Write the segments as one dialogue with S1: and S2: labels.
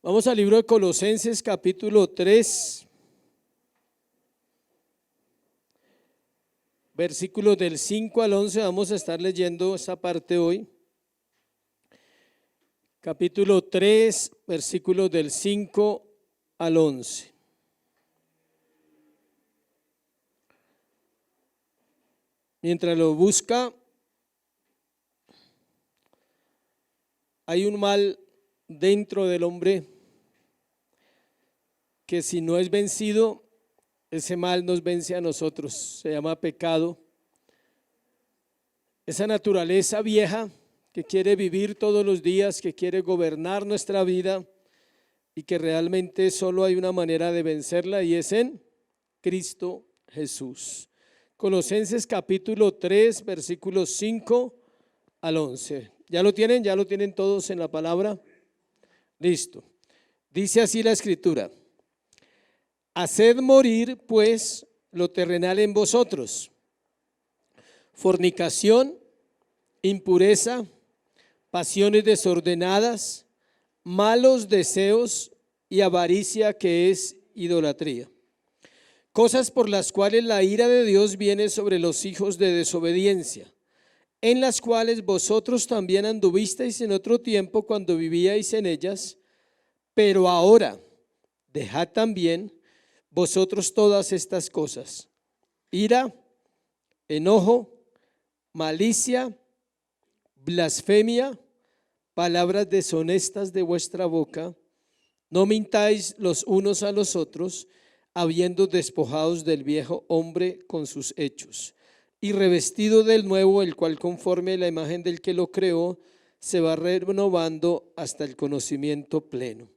S1: Vamos al libro de Colosenses capítulo 3, versículos del 5 al 11. Vamos a estar leyendo esa parte hoy. Capítulo 3, versículos del 5 al 11. Mientras lo busca, hay un mal dentro del hombre que si no es vencido, ese mal nos vence a nosotros. Se llama pecado. Esa naturaleza vieja que quiere vivir todos los días, que quiere gobernar nuestra vida y que realmente solo hay una manera de vencerla y es en Cristo Jesús. Colosenses capítulo 3, versículos 5 al 11. ¿Ya lo tienen? ¿Ya lo tienen todos en la palabra? Listo. Dice así la escritura: haced morir pues lo terrenal en vosotros: fornicación, impureza, pasiones desordenadas, malos deseos y avaricia, que es idolatría. Cosas por las cuales la ira de Dios viene sobre los hijos de desobediencia, en las cuales vosotros también anduvisteis en otro tiempo cuando vivíais en ellas, pero ahora dejad también vosotros todas estas cosas: ira, enojo, malicia, blasfemia, palabras deshonestas de vuestra boca. No mintáis los unos a los otros, habiendo despojados del viejo hombre con sus hechos, y revestido del nuevo, el cual conforme a la imagen del que lo creó, se va renovando hasta el conocimiento pleno,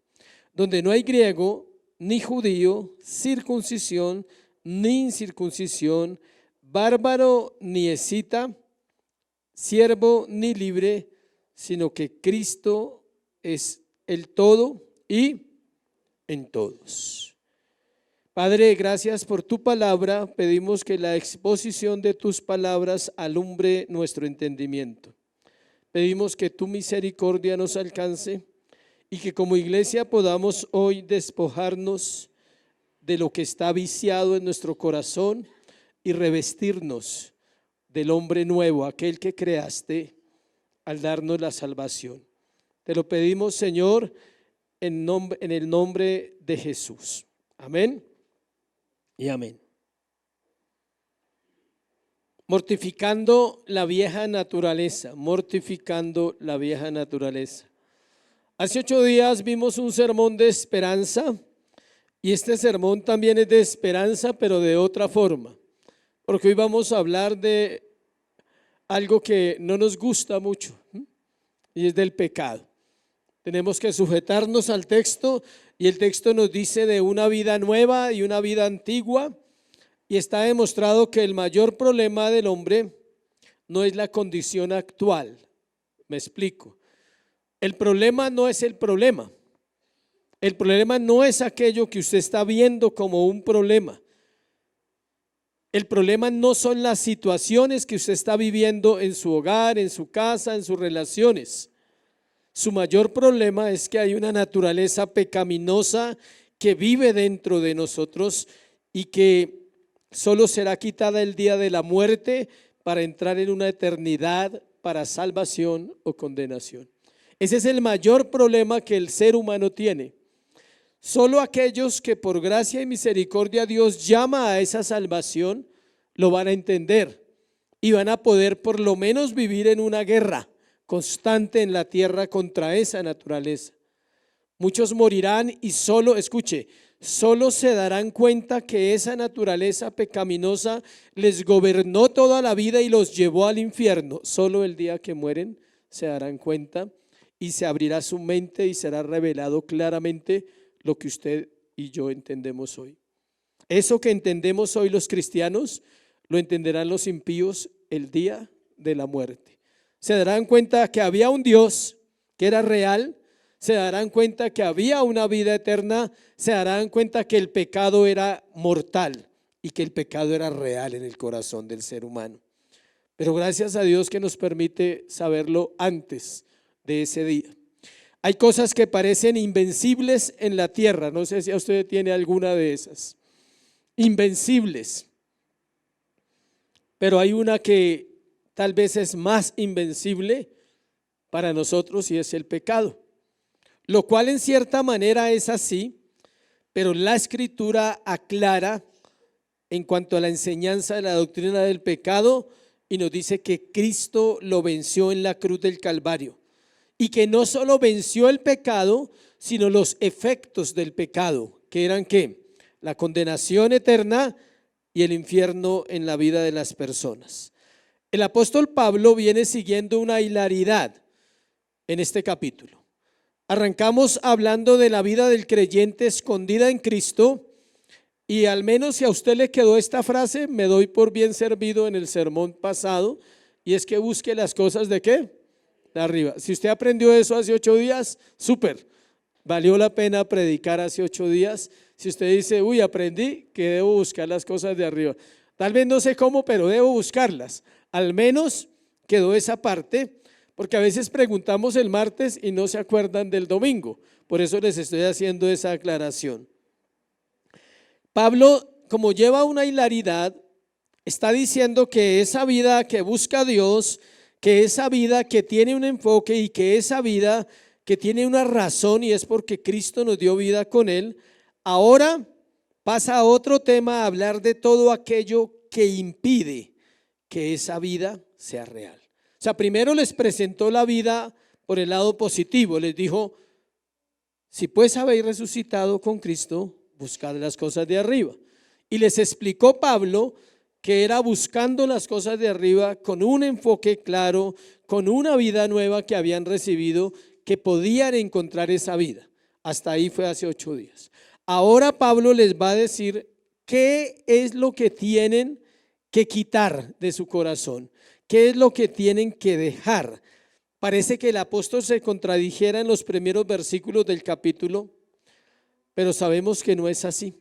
S1: donde no hay griego ni judío, circuncisión ni incircuncisión, bárbaro ni escita, siervo ni libre, sino que Cristo es el todo y en todos. Padre, gracias por tu palabra. Pedimos que la exposición de tus palabras alumbre nuestro entendimiento. Pedimos que tu misericordia nos alcance y que como iglesia podamos hoy despojarnos de lo que está viciado en nuestro corazón y revestirnos del hombre nuevo, aquel que creaste al darnos la salvación. Te lo pedimos, Señor, en el nombre de Jesús. Amén y amén. Mortificando la vieja naturaleza, mortificando la vieja naturaleza. Hace 8 días vimos un sermón de esperanza y este sermón también es de esperanza, pero de otra forma, porque hoy vamos a hablar de algo que no nos gusta mucho y es del pecado. Tenemos que sujetarnos al texto y el texto nos dice de una vida nueva y una vida antigua, y está demostrado que el mayor problema del hombre no es la condición actual. Me explico. El problema no es el problema. El problema no es aquello que usted está viendo como un problema. El problema no son las situaciones que usted está viviendo en su hogar, en su casa, en sus relaciones. Su mayor problema es que hay una naturaleza pecaminosa que vive dentro de nosotros y que solo será quitada el día de la muerte para entrar en una eternidad para salvación o condenación. Ese es el mayor problema que el ser humano tiene. Solo aquellos que por gracia y misericordia Dios llama a esa salvación lo van a entender y van a poder por lo menos vivir en una guerra constante en la tierra contra esa naturaleza. Muchos morirán y solo se darán cuenta que esa naturaleza pecaminosa les gobernó toda la vida y los llevó al infierno. Solo el día que mueren se darán cuenta y se abrirá su mente y será revelado claramente lo que usted y yo entendemos hoy. Eso que entendemos hoy los cristianos, lo entenderán los impíos el día de la muerte. Se darán cuenta que había un Dios que era real, se darán cuenta que había una vida eterna, se darán cuenta que el pecado era mortal y que el pecado era real en el corazón del ser humano. Pero gracias a Dios que nos permite saberlo antes de ese día. Hay cosas que parecen invencibles en la tierra. No sé si usted tiene alguna de esas. Invencibles. Pero hay una que tal vez es más invencible para nosotros y es el pecado. Lo cual en cierta manera es así, pero la Escritura aclara en cuanto a la enseñanza de la doctrina del pecado y nos dice que Cristo lo venció en la cruz del Calvario. Y que no solo venció el pecado, sino los efectos del pecado, que eran ¿qué? La condenación eterna y el infierno en la vida de las personas. El apóstol Pablo viene siguiendo una hilaridad en este capítulo. Arrancamos hablando de la vida del creyente escondida en Cristo, y al menos si a usted le quedó esta frase, me doy por bien servido en el sermón pasado, y es que busque las cosas ¿de qué? De arriba. Si usted aprendió eso hace 8 días, súper, valió la pena predicar hace 8 días. Si usted dice, uy, aprendí que debo buscar las cosas de arriba, tal vez no sé cómo, pero debo buscarlas, al menos quedó esa parte, porque a veces preguntamos el martes y no se acuerdan del domingo. Por eso les estoy haciendo esa aclaración. Pablo, como lleva una hilaridad, está diciendo que esa vida que busca a Dios, que esa vida que tiene un enfoque y que esa vida que tiene una razón, y es porque Cristo nos dio vida con Él, ahora pasa a otro tema, a hablar de todo aquello que impide que esa vida sea real. O sea, primero les presentó la vida por el lado positivo, les dijo, si pues habéis resucitado con Cristo, buscad las cosas de arriba. Y les explicó Pablo que era buscando las cosas de arriba con un enfoque claro, con una vida nueva que habían recibido, que podían encontrar esa vida. Hasta ahí fue hace 8 días. Ahora Pablo les va a decir qué es lo que tienen que quitar de su corazón, qué es lo que tienen que dejar. Parece que el apóstol se contradijera en los primeros versículos del capítulo, pero sabemos que no es así.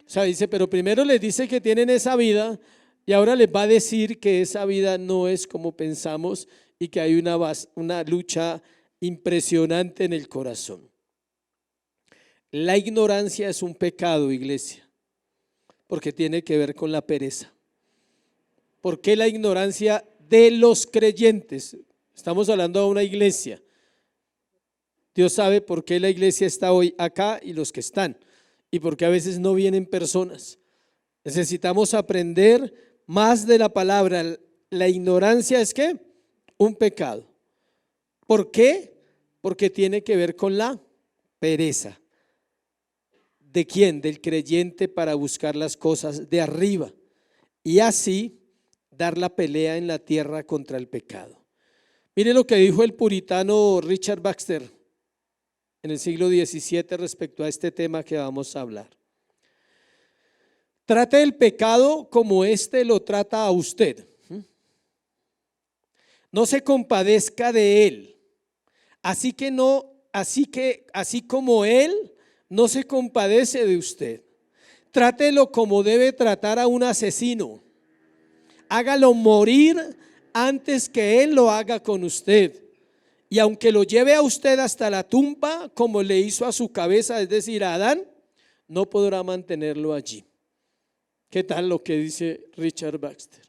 S1: O sea, dice, pero primero les dice que tienen esa vida y ahora les va a decir que esa vida no es como pensamos y que hay una lucha impresionante en el corazón. La ignorancia es un pecado, iglesia, porque tiene que ver con la pereza. ¿Por qué la ignorancia de los creyentes? Estamos hablando de una iglesia. Dios sabe por qué la iglesia está hoy acá y los que están. Y porque a veces no vienen personas. Necesitamos aprender más de la palabra. La ignorancia es ¿qué? Un pecado. ¿Por qué? Porque tiene que ver con la pereza. ¿De quién? Del creyente para buscar las cosas de arriba y así dar la pelea en la tierra contra el pecado. Mire lo que dijo el puritano Richard Baxter en el siglo XVII respecto a este tema que vamos a hablar. Trate el pecado como éste lo trata a usted. No se compadezca de él. Así como él no se compadece de usted. Trátelo como debe tratar a un asesino. Hágalo morir antes que él lo haga con usted. Y aunque lo lleve a usted hasta la tumba, como le hizo a su cabeza, es decir, a Adán, no podrá mantenerlo allí. ¿Qué tal lo que dice Richard Baxter?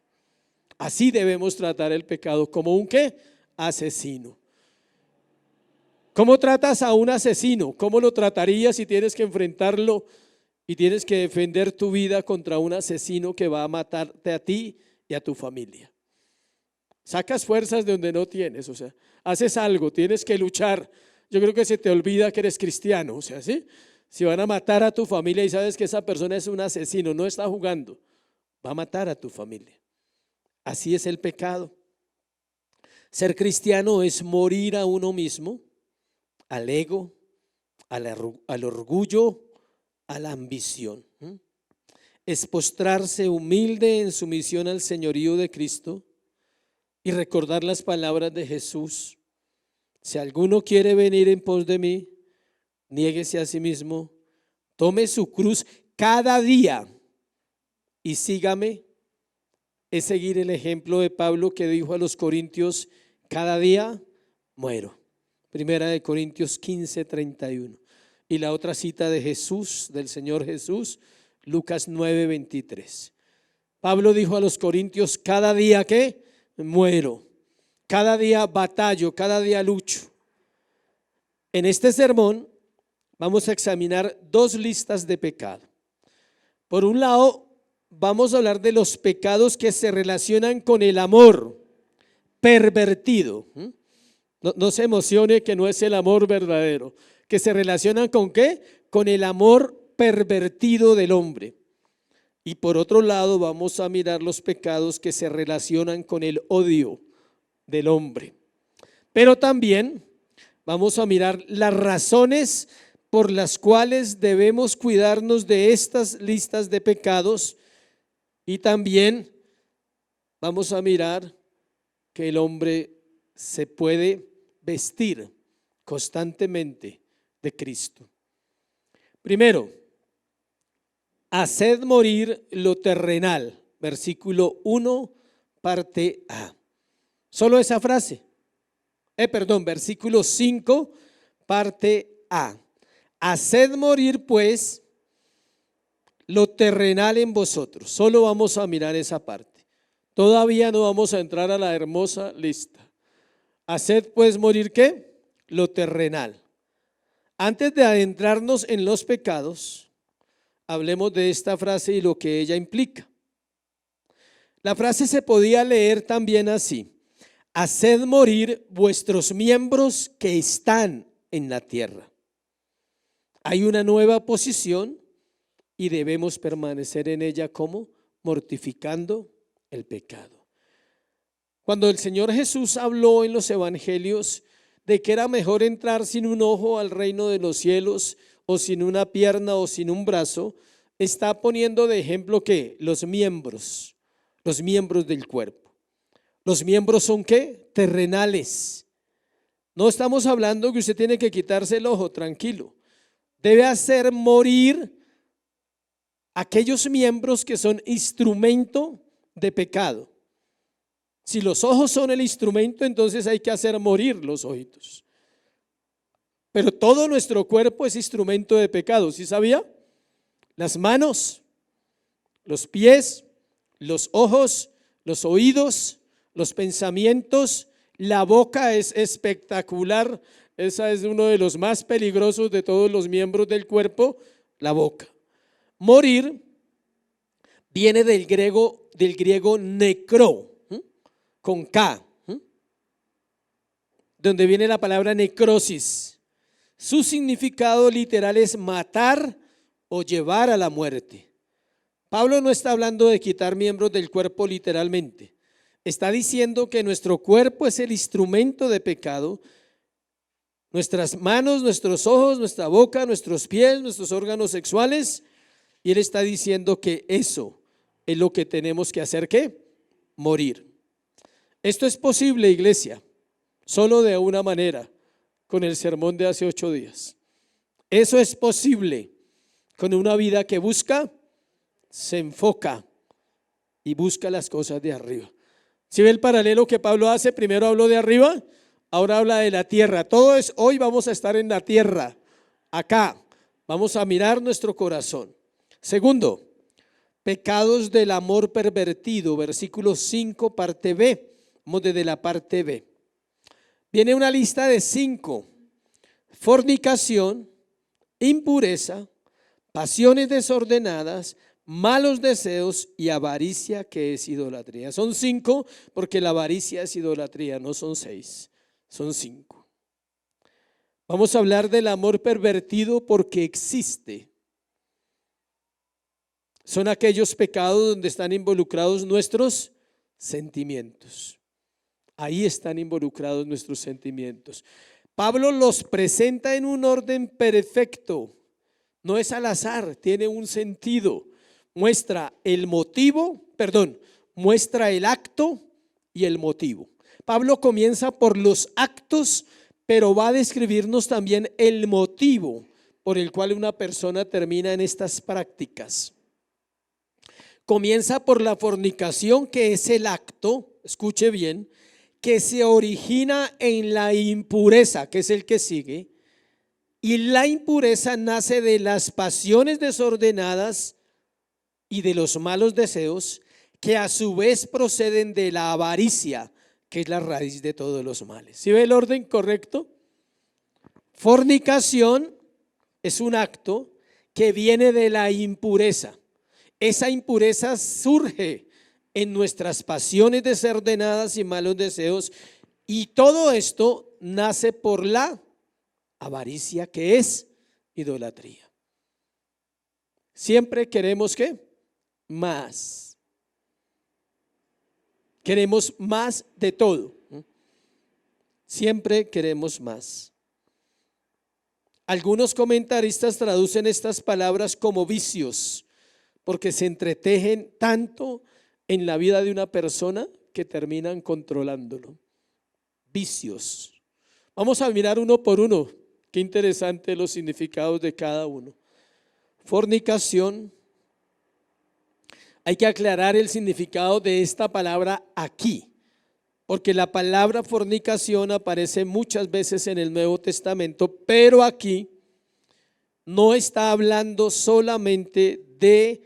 S1: Así debemos tratar el pecado, como un ¿qué? Asesino. ¿Cómo tratas a un asesino? ¿Cómo lo tratarías si tienes que enfrentarlo y tienes que defender tu vida contra un asesino que va a matarte a ti y a tu familia? Sacas fuerzas de donde no tienes, o sea, haces algo, tienes que luchar. Yo creo que se te olvida que eres cristiano, o sea, ¿sí? Si van a matar a tu familia y sabes que esa persona es un asesino, no está jugando, va a matar a tu familia. Así es el pecado. Ser cristiano es morir a uno mismo, al ego, al orgullo, a la ambición. Es postrarse humilde en sumisión al señorío de Cristo y recordar las palabras de Jesús. Si alguno quiere venir en pos de mí, niéguese a sí mismo, tome su cruz cada día y sígame. Es seguir el ejemplo de Pablo que dijo a los corintios, cada día muero. Primera de Corintios 15:31. Y la otra cita de Jesús, del Señor Jesús, Lucas 9:23. Pablo dijo a los corintios: cada día que muero, cada día batallo, cada día lucho. En este sermón vamos a examinar dos listas de pecado. Por un lado, vamos a hablar de los pecados que se relacionan con el amor pervertido. No se emocione, que no es el amor verdadero. ¿Que se relacionan con qué? Con el amor pervertido del hombre. Y por otro lado, vamos a mirar los pecados que se relacionan con el odio del hombre. Pero también vamos a mirar las razones por las cuales debemos cuidarnos de estas listas de pecados, y también vamos a mirar que el hombre se puede vestir constantemente de Cristo. Primero, haced morir lo terrenal, versículo 1, parte A. Solo esa frase. Versículo 5, parte A. Haced morir pues lo terrenal en vosotros. Solo vamos a mirar esa parte. Todavía no vamos a entrar a la hermosa lista. Haced pues morir ¿qué? Lo terrenal. Antes de adentrarnos en los pecados, hablemos de esta frase y lo que ella implica. La frase se podía leer también así: haced morir vuestros miembros que están en la tierra. Hay una nueva posición y debemos permanecer en ella, como mortificando el pecado. Cuando el Señor Jesús habló en los evangelios de que era mejor entrar sin un ojo al reino de los cielos, o sin una pierna o sin un brazo, está poniendo de ejemplo que los miembros del cuerpo. Los miembros son ¿qué? Terrenales. No estamos hablando que usted tiene que quitarse el ojo, tranquilo. Debe hacer morir aquellos miembros que son instrumento de pecado. Si los ojos son el instrumento, entonces hay que hacer morir los ojitos. Pero todo nuestro cuerpo es instrumento de pecado, ¿sí sabía? Las manos, los pies, los ojos, los oídos, los pensamientos, la boca es espectacular. Esa es uno de los más peligrosos de todos los miembros del cuerpo, la boca. Morir viene del griego necro, con K, donde viene la palabra necrosis. Su significado literal es matar o llevar a la muerte. Pablo no está hablando de quitar miembros del cuerpo literalmente. Está diciendo que nuestro cuerpo es el instrumento de pecado. Nuestras manos, nuestros ojos, nuestra boca, nuestros pies, nuestros órganos sexuales. Y él está diciendo que eso es lo que tenemos que hacer, ¿qué? Morir. Esto es posible, iglesia, solo de una manera, con el sermón de hace 8 días. Eso es posible con una vida que busca, se enfoca y busca las cosas de arriba. ¿Sí ve el paralelo que Pablo hace? Primero habló de arriba, ahora habla de la tierra. Todo es, hoy vamos a estar en la tierra, acá. Vamos a mirar nuestro corazón. Segundo, pecados del amor pervertido, versículo 5, parte B. Vamos desde la parte B. Viene una lista de 5: fornicación, impureza, pasiones desordenadas, malos deseos y avaricia, que es idolatría. Son 5 porque la avaricia es idolatría, no son 6, son 5. Vamos a hablar del amor pervertido porque existe. Son aquellos pecados donde están involucrados nuestros sentimientos. Ahí están involucrados nuestros sentimientos. Pablo los presenta en un orden perfecto. No es al azar, tiene un sentido. Muestra el acto y el motivo. Pablo comienza por los actos, pero va a describirnos también el motivo por el cual una persona termina en estas prácticas. Comienza por la fornicación, que es el acto, escuche bien, que se origina en la impureza, que es el que sigue, y la impureza nace de las pasiones desordenadas y de los malos deseos, que a su vez proceden de la avaricia, que es la raíz de todos los males. ¿Sí ve el orden correcto? Fornicación es un acto que viene de la impureza. Esa impureza surge en nuestras pasiones desordenadas y malos deseos, y todo esto nace por la avaricia, que es idolatría. Siempre queremos ¿qué? Más. Queremos más de todo. Siempre queremos más. Algunos comentaristas traducen estas palabras como vicios, porque se entretejen tanto en la vida de una persona que terminan controlándolo. Vicios. Vamos a mirar uno por uno. Qué interesante los significados de cada uno. Fornicación. Hay que aclarar el significado de esta palabra aquí, porque la palabra fornicación aparece muchas veces en el Nuevo Testamento, pero aquí no está hablando solamente de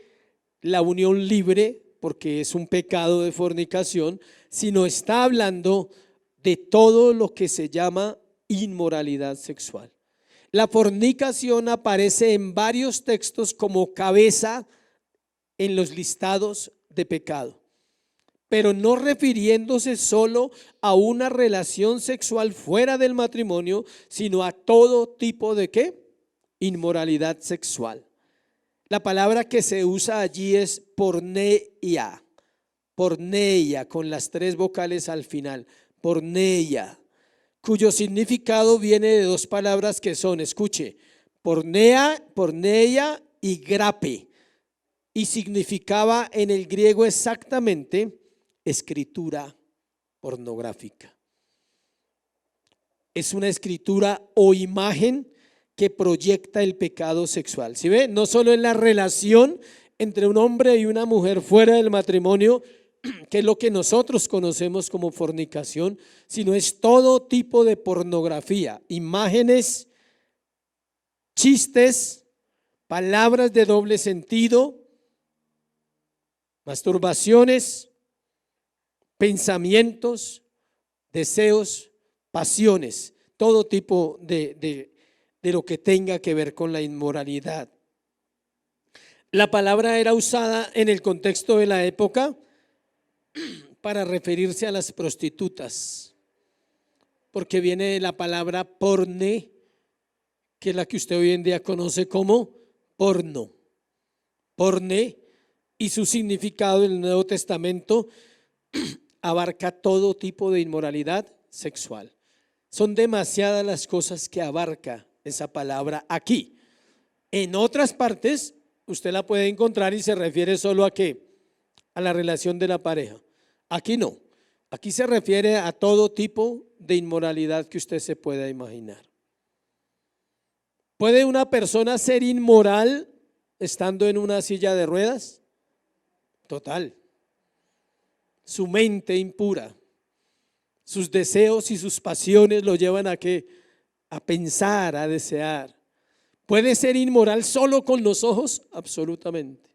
S1: la unión libre, porque es un pecado de fornicación, sino está hablando de todo lo que se llama inmoralidad sexual. La fornicación aparece en varios textos como cabeza en los listados de pecado, pero no refiriéndose solo a una relación sexual fuera del matrimonio, sino a todo tipo de ¿qué? Inmoralidad sexual. La palabra que se usa allí es porneia, porneia, con las 3 vocales al final, porneia, cuyo significado viene de 2 palabras que son, escuche, pornea, porneia y grape, y significaba en el griego exactamente escritura pornográfica. Es una escritura o imagen que proyecta el pecado sexual. ¿Sí ve? No solo en la relación entre un hombre y una mujer fuera del matrimonio, que es lo que nosotros conocemos como fornicación, sino es todo tipo de pornografía, imágenes, chistes, palabras de doble sentido, masturbaciones, pensamientos, deseos, pasiones, todo tipo de lo que tenga que ver con la inmoralidad. La palabra era usada en el contexto de la época para referirse a las prostitutas, porque viene de la palabra porne, que es la que usted hoy en día conoce como porno. Porne, y su significado en el Nuevo Testamento abarca todo tipo de inmoralidad sexual. Son demasiadas las cosas que abarca esa palabra aquí. En otras partes usted la puede encontrar y se refiere solo a ¿qué? A la relación de la pareja. Aquí no, aquí se refiere a todo tipo de inmoralidad que usted se pueda imaginar. ¿Puede una persona ser inmoral estando en una silla de ruedas? Total. Su mente impura, sus deseos y sus pasiones lo llevan a ¿qué? A pensar, a desear. ¿Puede ser inmoral solo con los ojos? Absolutamente.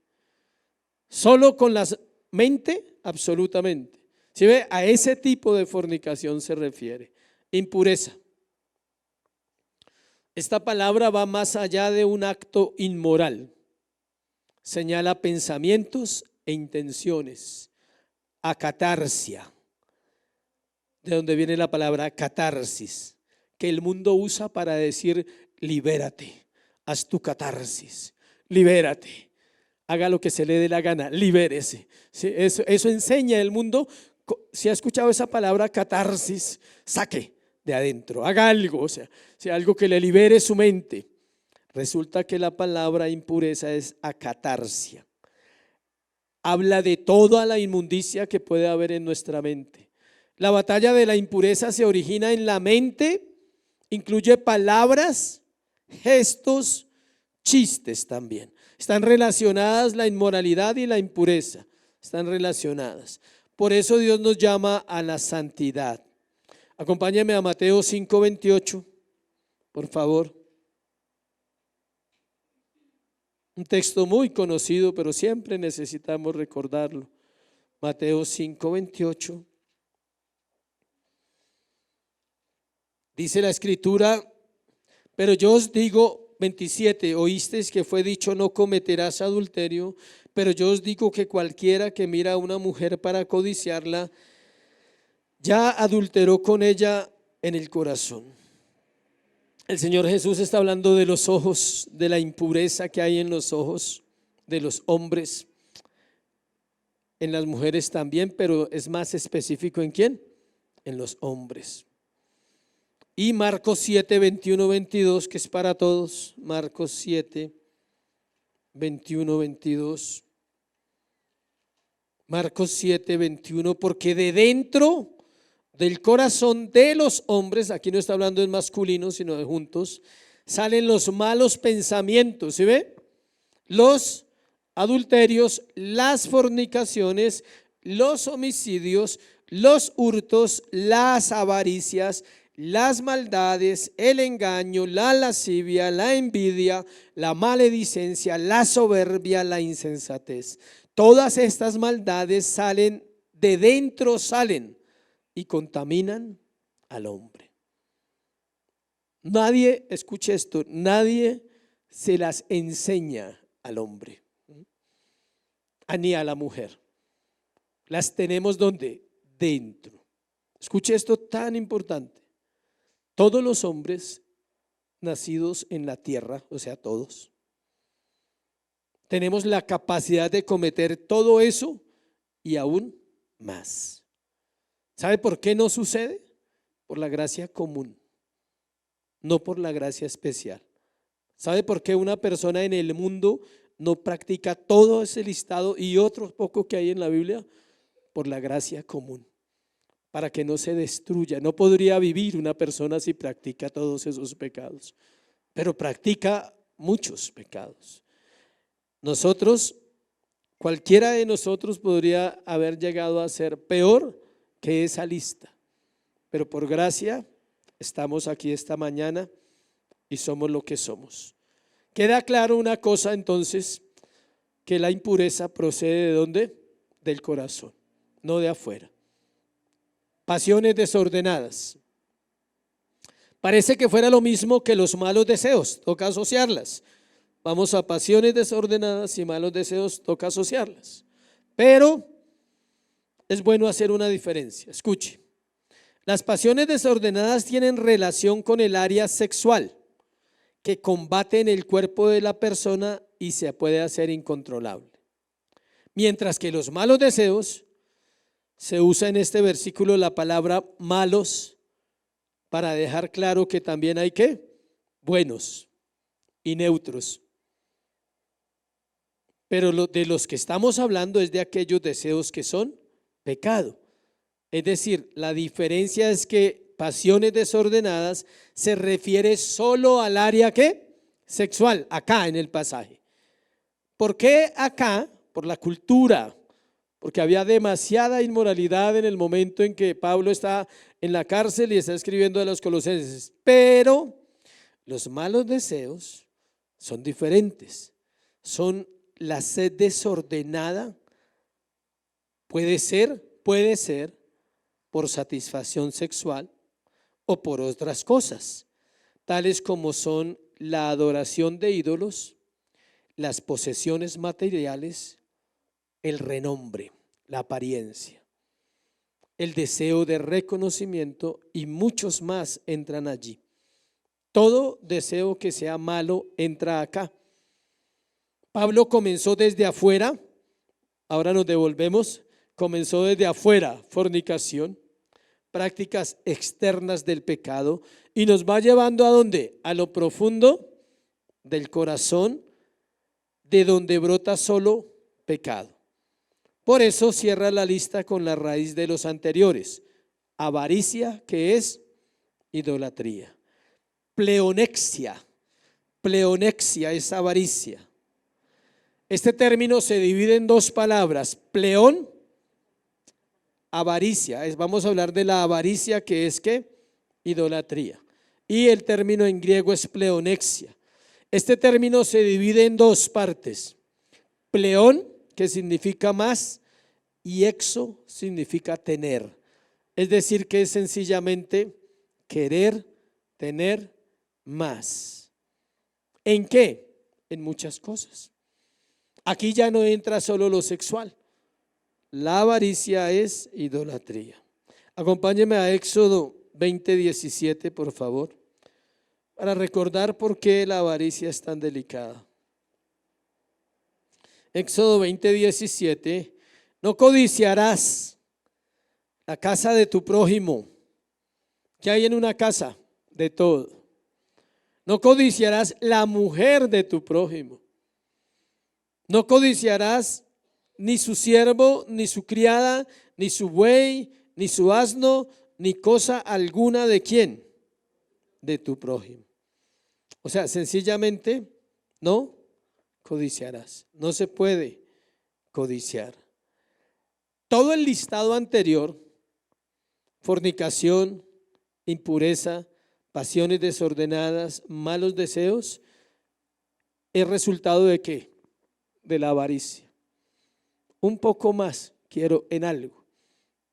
S1: ¿Solo con la mente? Absolutamente. ¿Sí ve? A ese tipo de fornicación se refiere. Impureza. Esta palabra va más allá de un acto inmoral. Señala pensamientos e intenciones. Acatarsia, de donde viene la palabra catarsis, que el mundo usa para decir libérate, haz tu catarsis, libérate, haga lo que se le dé la gana, libérese. Sí, eso enseña el mundo. Si ha escuchado esa palabra catarsis, saque de adentro, haga algo, o sea algo que le libere su mente. Resulta que la palabra impureza es acatarsia. Habla de toda la inmundicia que puede haber en nuestra mente. La batalla de la impureza se origina en la mente, incluye palabras, gestos, chistes también. Están relacionadas la inmoralidad y la impureza, están relacionadas. Por eso Dios nos llama a la santidad. Acompáñame a Mateo 5:28, por favor. Un texto muy conocido, pero siempre necesitamos recordarlo. Mateo 5:28. Dice la Escritura, pero yo os digo, 27, oísteis que fue dicho no cometerás adulterio, pero yo os digo que cualquiera que mira a una mujer para codiciarla, ya adulteró con ella en el corazón. El Señor Jesús está hablando de los ojos, de la impureza que hay en los ojos de los hombres, en las mujeres también, pero es más específico ¿en quién? En los hombres. Y Marcos 7, 21, 22, que es para todos. Marcos 7, 21, 22. Marcos 7, 21, porque de dentro del corazón de los hombres, aquí no está hablando de masculino, sino de juntos, salen los malos pensamientos, ¿sí ve? Los adulterios, las fornicaciones, los homicidios, los hurtos, las avaricias, las maldades, el engaño, la lascivia, la envidia, la maledicencia, la soberbia, la insensatez. Todas estas maldades salen de dentro, salen y contaminan al hombre. Nadie, escuche esto, nadie se las enseña al hombre, ni a la mujer. Las tenemos ¿dónde? Dentro. Escuche esto tan importante. Todos los hombres nacidos en la tierra, o sea, todos, tenemos la capacidad de cometer todo eso y aún más. ¿Sabe por qué no sucede? Por la gracia común, no por la gracia especial. ¿Sabe por qué una persona en el mundo no practica todo ese listado y otro poco que hay en la Biblia? Por la gracia común, para que no se destruya. No podría vivir una persona si practica todos esos pecados, pero practica muchos pecados. Nosotros, cualquiera de nosotros podría haber llegado a ser peor que esa lista, pero por gracia estamos aquí esta mañana y somos lo que somos. Queda claro una cosa entonces, que la impureza procede ¿de dónde? Del corazón, no de afuera. Pasiones desordenadas. Parece que fuera lo mismo que los malos deseos, toca asociarlas. Vamos a pasiones desordenadas y malos deseos, toca asociarlas. Pero es bueno hacer una diferencia. Escuche, las pasiones desordenadas tienen relación con el área sexual, que combate en el cuerpo de la persona y se puede hacer incontrolable. Mientras que los malos deseos, se usa en este versículo la palabra malos para dejar claro que también hay ¿qué? Buenos y neutros. Pero de los que estamos hablando es de aquellos deseos que son pecado. Es decir, la diferencia es que pasiones desordenadas se refiere solo al área ¿qué? Sexual, acá en el pasaje. ¿Por qué acá? Por la cultura, porque había demasiada inmoralidad en el momento en que Pablo está en la cárcel y está escribiendo a los colosenses. Pero los malos deseos son diferentes, son la sed desordenada, puede ser por satisfacción sexual o por otras cosas, tales como son la adoración de ídolos, las posesiones materiales, el renombre, la apariencia, el deseo de reconocimiento y muchos más entran allí. Todo deseo que sea malo entra acá. Pablo comenzó desde afuera, ahora nos devolvemos, comenzó desde afuera, fornicación, prácticas externas del pecado, y nos va llevando ¿a dónde? A lo profundo del corazón, de donde brota solo pecado. Por eso cierra la lista con la raíz de los anteriores: avaricia, que es idolatría. Pleonexia es avaricia. Este término se divide en dos palabras: pleón avaricia. Vamos a hablar de la avaricia, que es ¿qué? Idolatría. Y el término en griego es pleonexia. Este término se divide en dos partes. Pleón, que significa más, y exo significa tener. Es decir, que es sencillamente querer tener más. ¿En qué? En muchas cosas. Aquí ya no entra solo lo sexual. La avaricia es idolatría. Acompáñeme a Éxodo 20:17, por favor, para recordar por qué la avaricia es tan delicada. Éxodo 20:17, no codiciarás la casa de tu prójimo. ¿Qué hay en una casa? De todo. No codiciarás la mujer de tu prójimo. No codiciarás ni su siervo, ni su criada, ni su buey, ni su asno, ni cosa alguna de quién, de tu prójimo. O sea, sencillamente no codiciarás. No se puede codiciar. Todo el listado anterior, fornicación, impureza, pasiones desordenadas, malos deseos, es resultado de ¿qué? De la avaricia. Un poco más quiero en algo.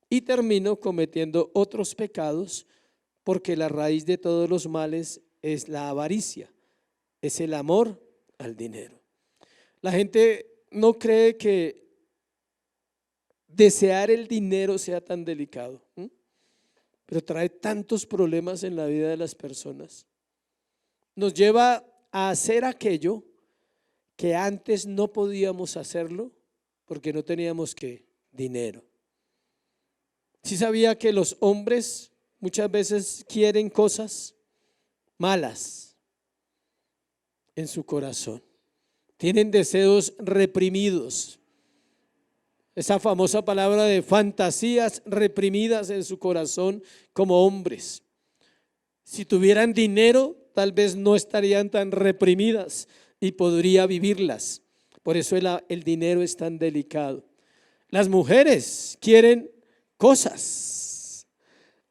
S1: Y termino cometiendo otros pecados, porque la raíz de todos los males es la avaricia, es el amor al dinero. La gente no cree que desear el dinero sea tan delicado, pero trae tantos problemas en la vida de las personas. Nos lleva a hacer aquello que antes no podíamos hacerlo porque no teníamos ¿qué? Dinero. ¿Sí sabía que los hombres muchas veces quieren cosas malas en su corazón? Tienen deseos reprimidos. Esa famosa palabra de fantasías reprimidas en su corazón como hombres. Si tuvieran dinero, tal vez no estarían tan reprimidas y podría vivirlas. Por eso el dinero es tan delicado. Las mujeres quieren cosas,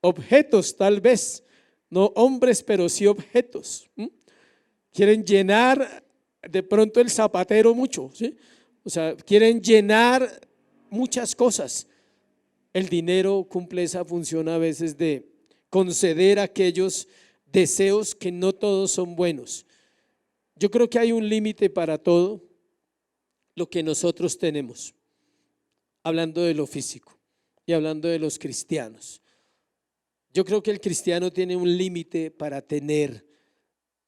S1: objetos tal vez, no hombres, pero sí objetos. Quieren llenar de pronto el zapatero mucho, ¿sí? O sea, quieren llenar muchas cosas. El dinero cumple esa función a veces de conceder aquellos deseos que no todos son buenos. Yo creo que hay un límite para todo lo que nosotros tenemos, hablando de lo físico y hablando de los cristianos. Yo creo que el cristiano tiene un límite para tener,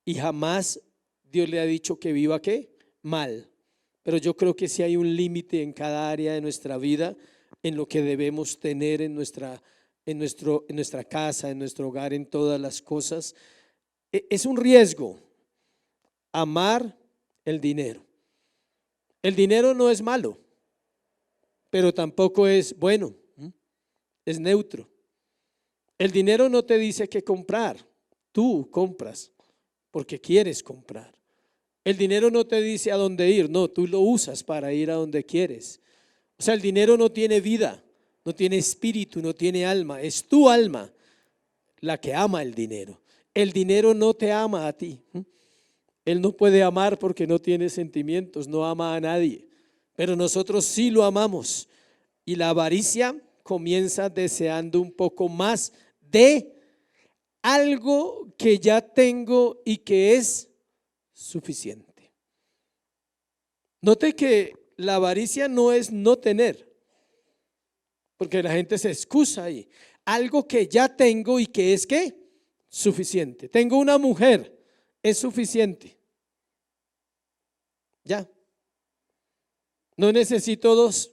S1: y jamás Dios le ha dicho que viva ¿qué? Mal. Pero yo creo que sí hay un límite en cada área de nuestra vida, en lo que debemos tener en nuestra casa, en nuestro hogar, en todas las cosas. Es un riesgo amar el dinero. El dinero no es malo, pero tampoco es bueno, es neutro. El dinero no te dice qué comprar, tú compras porque quieres comprar. El dinero no te dice a dónde ir, no, tú lo usas para ir a donde quieres. O sea, el dinero no tiene vida, no tiene espíritu, no tiene alma, es tu alma la que ama el dinero. El dinero no te ama a ti. Él no puede amar porque no tiene sentimientos, no ama a nadie, pero nosotros sí lo amamos. Y la avaricia comienza deseando un poco más de algo que ya tengo y que es suficiente. Note que la avaricia no es no tener, porque la gente se excusa ahí. Algo que ya tengo y que es ¿qué? Suficiente. Tengo una mujer, es suficiente. Ya. No necesito dos.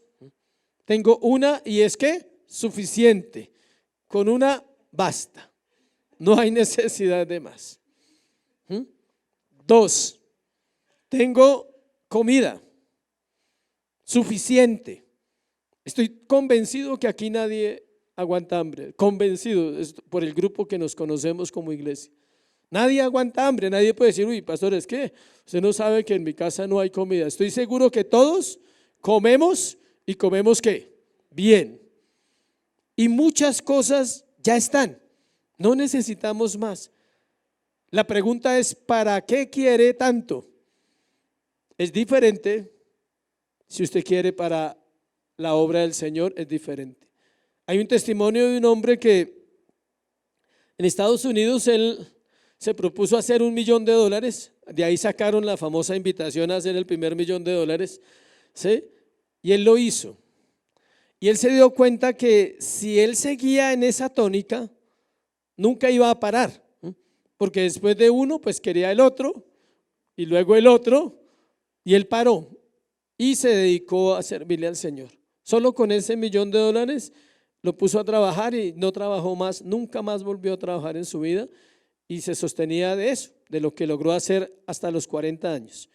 S1: Tengo una y es ¿qué? Suficiente. Con una basta. No hay necesidad de más. Dos, tengo comida suficiente. Estoy convencido que aquí nadie aguanta hambre. Convencido por el grupo que nos conocemos como iglesia. Nadie aguanta hambre, nadie puede decir, uy, pastor, es que usted no sabe que en mi casa no hay comida. Estoy seguro que todos comemos y comemos ¿qué? Bien. y muchas cosas ya están. No necesitamos más. La pregunta es, ¿para qué quiere tanto? Es diferente. Si usted quiere para la obra del Señor, es diferente. Hay un testimonio de un hombre que en Estados Unidos él se propuso hacer $1.000.000. De ahí sacaron la famosa invitación a hacer el primer $1.000.000, ¿sí? Y él lo hizo. Y él se dio cuenta que si él seguía en esa tónica, nunca iba a parar, porque después de uno, pues quería el otro, y luego el otro, y él paró y se dedicó a servirle al Señor. Solo con ese $1.000.000 lo puso a trabajar y no trabajó más, nunca más volvió a trabajar en su vida y se sostenía de eso, de lo que logró hacer hasta los 40 años.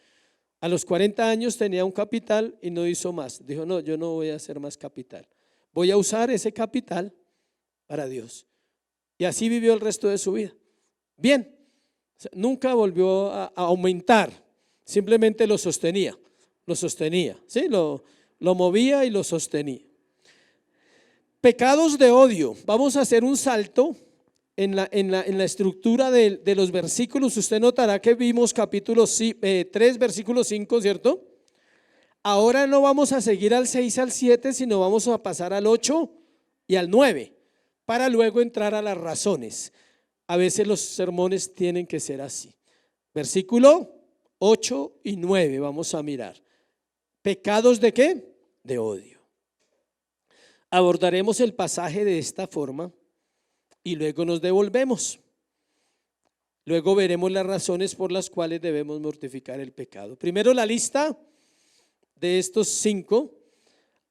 S1: A los 40 años tenía un capital y no hizo más. Dijo, no, yo no voy a hacer más capital. Voy a usar ese capital para Dios. Y así vivió el resto de su vida. Bien, o sea, nunca volvió a aumentar, simplemente lo sostenía, ¿sí? Lo movía y lo sostenía. Pecados de odio. Vamos a hacer un salto en la estructura de los versículos. Usted notará que vimos capítulo 3, versículo 5, ¿cierto? Ahora no vamos a seguir al 6 al 7, sino vamos a pasar al 8 y al 9, para luego entrar a las razones. A veces los sermones tienen que ser así. Versículo 8 y 9 vamos a mirar. ¿Pecados de qué? De odio. Abordaremos el pasaje de esta forma y luego nos devolvemos. Luego veremos las razones por las cuales debemos mortificar el pecado. Primero la lista de estos 5.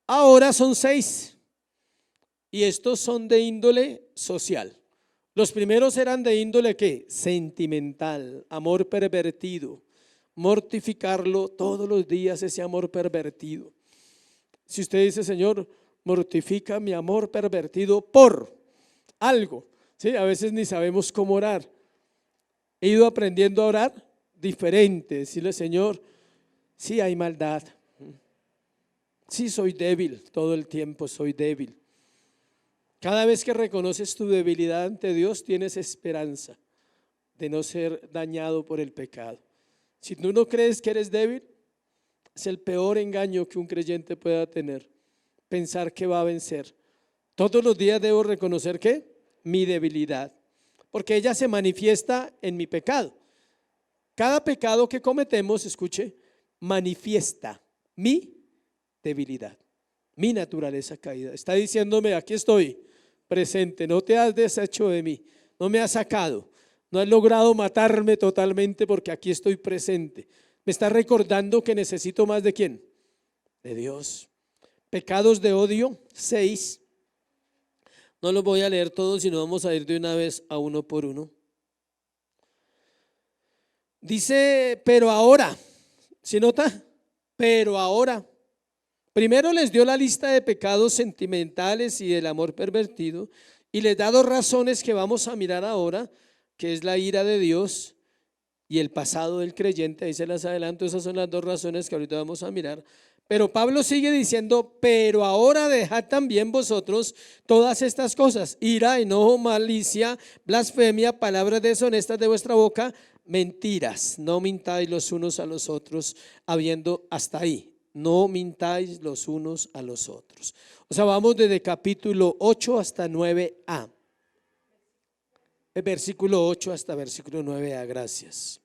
S1: Ahora son 6 y estos son de índole social. Los primeros eran de índole ¿qué? Sentimental, amor pervertido, mortificarlo todos los días, ese amor pervertido. Si usted dice, Señor, mortifica mi amor pervertido por algo, ¿sí? A veces ni sabemos cómo orar. He ido aprendiendo a orar diferente, decirle, Señor, sí hay maldad, sí soy débil, todo el tiempo soy débil. Cada vez que reconoces tu debilidad ante Dios, tienes esperanza de no ser dañado por el pecado. Si tú no crees que eres débil, es el peor engaño que un creyente pueda tener, pensar que va a vencer. Todos los días debo reconocer ¿qué? Mi debilidad, porque ella se manifiesta en mi pecado. Cada pecado que cometemos, escuche, manifiesta mi debilidad, mi naturaleza caída. Está diciéndome, aquí estoy presente, no te has deshecho de mí, no me has sacado, no has logrado matarme totalmente porque aquí estoy presente. Me está recordando que necesito más de ¿quién? De Dios. Pecados de odio, 6. No los voy a leer todos, sino vamos a ir de una vez a uno por uno. Dice, pero ahora, ¿sí nota? Pero ahora. Primero les dio la lista de pecados sentimentales y del amor pervertido y les da 2 razones que vamos a mirar ahora, que es la ira de Dios y el pasado del creyente. Ahí se las adelanto, esas son las 2 razones que ahorita vamos a mirar. Pero Pablo sigue diciendo, pero ahora dejad también vosotros todas estas cosas, ira, enojo, malicia, blasfemia, palabras deshonestas de vuestra boca, mentiras, no mintáis los unos a los otros, habiendo hasta ahí. No mintáis los unos a los otros. O sea, vamos desde capítulo 8 hasta 9a. Versículo 8 hasta versículo 9a, gracias.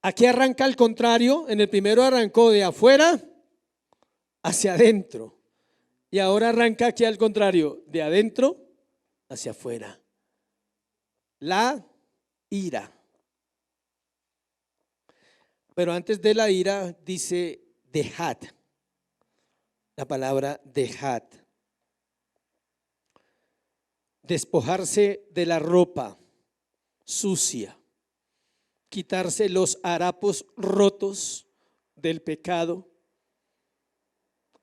S1: Aquí arranca al contrario, en el primero arrancó de afuera hacia adentro. Y ahora arranca aquí al contrario, de adentro hacia afuera. La ira. Pero antes de la ira dice dejad, la palabra dejad. Despojarse de la ropa sucia, quitarse los harapos rotos del pecado.